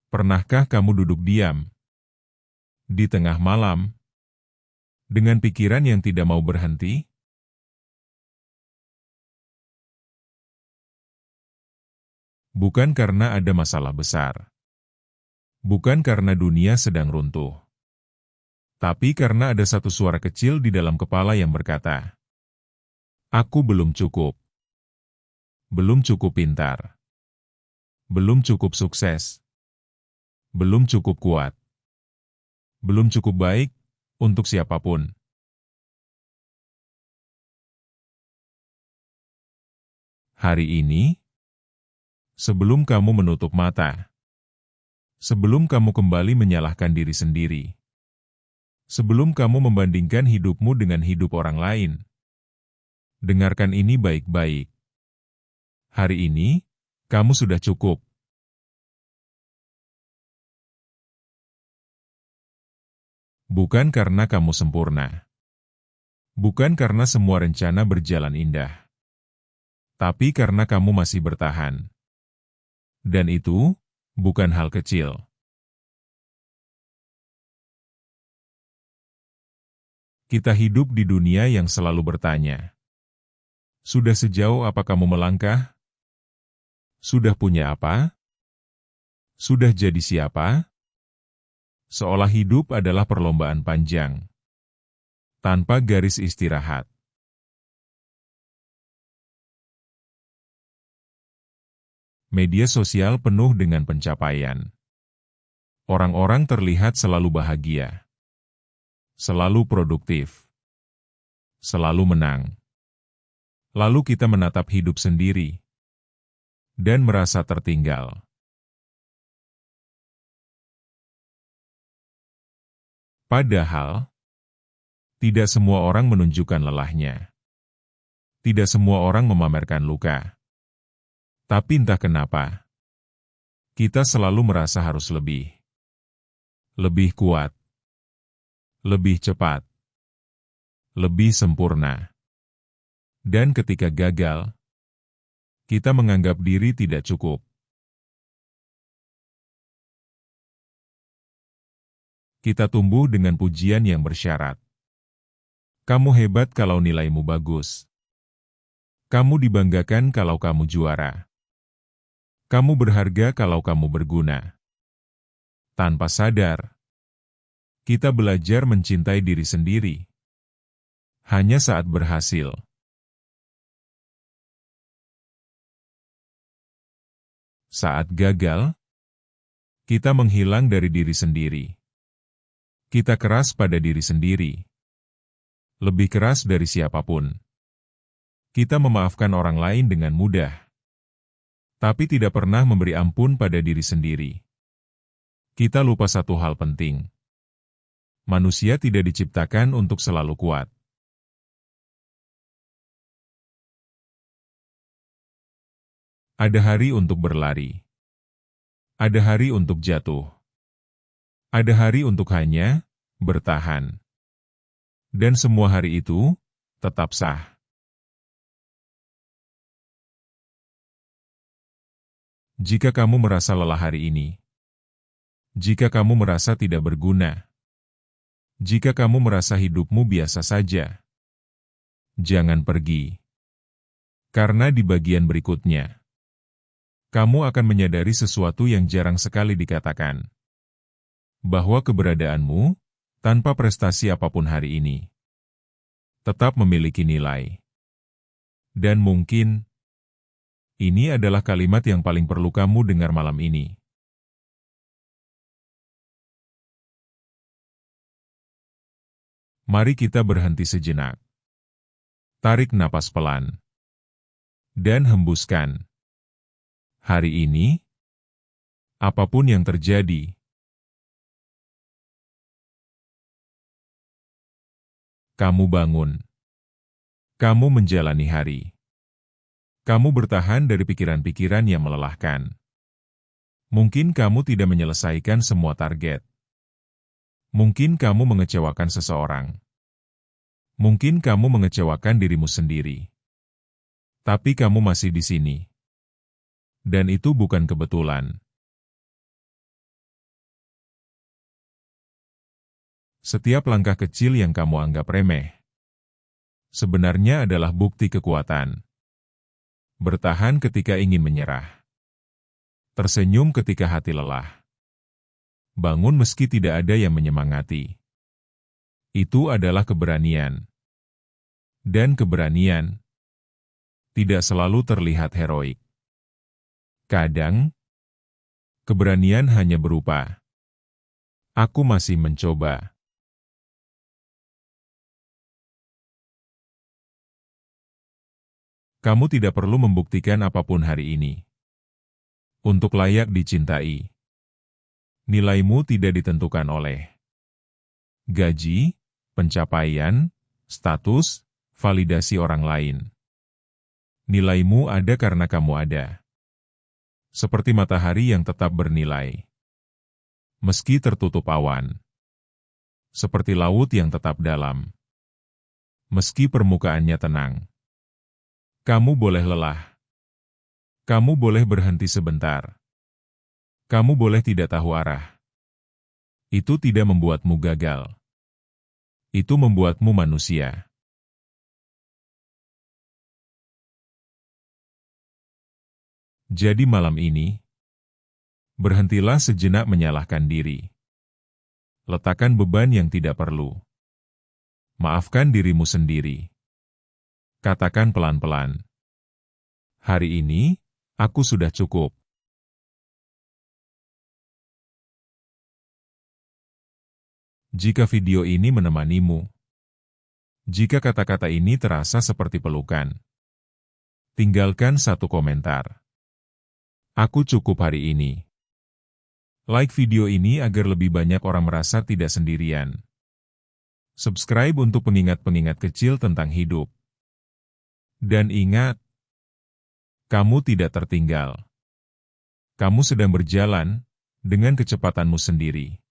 Pernahkah kamu duduk diam di tengah malam dengan pikiran yang tidak mau berhenti? Bukan karena ada masalah besar, bukan karena dunia sedang runtuh, tapi karena ada satu suara kecil di dalam kepala yang berkata, "Aku belum cukup, belum cukup pintar, belum cukup sukses, belum cukup kuat, belum cukup baik untuk siapapun." Hari ini, sebelum kamu menutup mata, sebelum kamu kembali menyalahkan diri sendiri, sebelum kamu membandingkan hidupmu dengan hidup orang lain, dengarkan ini baik-baik. Hari ini, kamu sudah cukup. Bukan karena kamu sempurna. Bukan karena semua rencana berjalan indah. Tapi karena kamu masih bertahan. Dan itu bukan hal kecil. Kita hidup di dunia yang selalu bertanya, sudah sejauh apa kamu melangkah? Sudah punya apa? Sudah jadi siapa? Seolah hidup adalah perlombaan panjang, tanpa garis istirahat. Media sosial penuh dengan pencapaian. Orang-orang terlihat selalu bahagia, selalu produktif, selalu menang. Lalu kita menatap hidup sendiri dan merasa tertinggal. Padahal, tidak semua orang menunjukkan lelahnya. Tidak semua orang memamerkan luka. Tapi entah kenapa, kita selalu merasa harus lebih kuat, lebih cepat, lebih sempurna. Dan ketika gagal, kita menganggap diri tidak cukup. Kita tumbuh dengan pujian yang bersyarat. Kamu hebat kalau nilaimu bagus. Kamu dibanggakan kalau kamu juara. Kamu berharga kalau kamu berguna. Tanpa sadar, kita belajar mencintai diri sendiri. Hanya saat berhasil. Saat gagal, kita menghilang dari diri sendiri. Kita keras pada diri sendiri. Lebih keras dari siapapun. Kita memaafkan orang lain dengan mudah. Tapi tidak pernah memberi ampun pada diri sendiri. Kita lupa satu hal penting. Manusia tidak diciptakan untuk selalu kuat. Ada hari untuk berlari. Ada hari untuk jatuh. Ada hari untuk hanya bertahan. Dan semua hari itu tetap sah. Jika kamu merasa lelah hari ini, jika kamu merasa tidak berguna, jika kamu merasa hidupmu biasa saja, jangan pergi. Karena di bagian berikutnya, kamu akan menyadari sesuatu yang jarang sekali dikatakan. Bahwa keberadaanmu, tanpa prestasi apapun hari ini, tetap memiliki nilai. Dan mungkin, ini adalah kalimat yang paling perlu kamu dengar malam ini. Mari kita berhenti sejenak. Tarik napas pelan. Dan hembuskan. Hari ini, apapun yang terjadi, kamu bangun. Kamu menjalani hari. Kamu bertahan dari pikiran-pikiran yang melelahkan. Mungkin kamu tidak menyelesaikan semua target. Mungkin kamu mengecewakan seseorang. Mungkin kamu mengecewakan dirimu sendiri. Tapi kamu masih di sini. Dan itu bukan kebetulan. Setiap langkah kecil yang kamu anggap remeh, sebenarnya adalah bukti kekuatan. Bertahan ketika ingin menyerah. Tersenyum ketika hati lelah. Bangun meski tidak ada yang menyemangati. Itu adalah keberanian. Dan keberanian tidak selalu terlihat heroik. Kadang, keberanian hanya berupa, "Aku masih mencoba." Kamu tidak perlu membuktikan apapun hari ini. Untuk layak dicintai, nilaimu tidak ditentukan oleh gaji, pencapaian, status, validasi orang lain. Nilaimu ada karena kamu ada. Seperti matahari yang tetap bernilai, meski tertutup awan. Seperti laut yang tetap dalam, meski permukaannya tenang. Kamu boleh lelah. Kamu boleh berhenti sebentar. Kamu boleh tidak tahu arah. Itu tidak membuatmu gagal. Itu membuatmu manusia. Jadi malam ini, berhentilah sejenak menyalahkan diri. Letakkan beban yang tidak perlu. Maafkan dirimu sendiri. Katakan pelan-pelan, "Hari ini, aku sudah cukup." Jika video ini menemanimu, jika kata-kata ini terasa seperti pelukan, tinggalkan satu komentar. "Aku cukup hari ini." Like video ini agar lebih banyak orang merasa tidak sendirian. Subscribe untuk pengingat-pengingat kecil tentang hidup. Dan ingat, kamu tidak tertinggal. Kamu sedang berjalan dengan kecepatanmu sendiri.